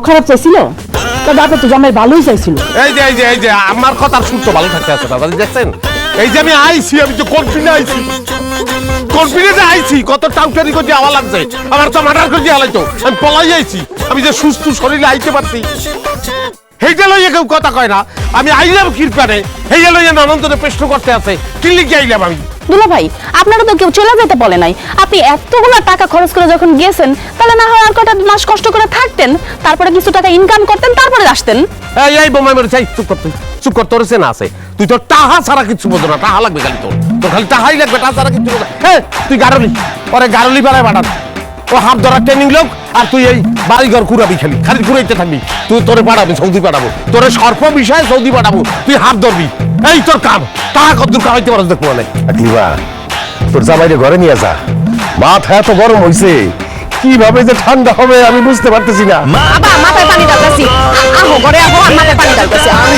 খারাপ চাইছিল? তোর বাপে তো জামাই ভালোই চাইছিল। এই যে আমার কথার সুর তো ভালো থাকতে আছে দাদা, দেখছেন? এই যে আমি আইছি, আমি তো কনফিডেন্টে আইছি, কত টাউটারি করে আওয়া লাগছে, আমার তো মার্ডার করে আলাইতো, আমি পলাই আইছি, আমি যে সুস্থ শরীরে আইতে পারছি, সেইটা লইয়া কেউ কথা কয় না। আমি আইলাম কৃপানে, সেইটা লইয়া নানন্দনে প্রশ্ন করতে আছে, কি লিখে আইলাম আমি? দুলা ভাই, আপনারা তো কেউ চলে যেতে বলে নাই। আপনি এতগুলো টাকা খরচ করে যখন গেছেন, তাহলে না হয় আর কটা মাস কষ্ট করে থাকতেন, তারপরে কিছু টাকা ইনকাম করতেন, তারপরে আসতেন। এই বোমাই মরে চাই, চুপ কর, তুই চুপ কর, তোর চেনা আছে, তুই তো টাহা ছাড়া কিছু বোঝো না, টাহা লাগবে খালি তোর, তোর খালি টাহাই লাগবে, টাহা ছাড়া কিছু বোঝো না। হ্যাঁ, তুই গারলি, পরে গারলি পাড়ায় বাড়ান, ও হাত ধরার ট্রেনিং লোক, আর তুই এই বাড়িঘর ঘুরাবি, খালি ঘুরাইতে থাকবি। তুই তোরে পাঠাবি, সৌদি পাঠাবো, তোরে সর্প বিষয়ে সৌদি পাঠাবো, তুই হাত ধরবি, এই তোর কাম। টাহা কদ্দুর কামাইতে পারস দেখবো মানে। তোর জামাইরে ঘরে নিয়ে যা, মাথা এত গরম হইছে, কিভাবে যে ঠান্ডা হবে আমি বুঝতে পারতেছি না। বাবা, মাথায় পানি ডালতেছি। আহো ঘরে আহো, আর মাথায় পানি ডালতেছি। আমি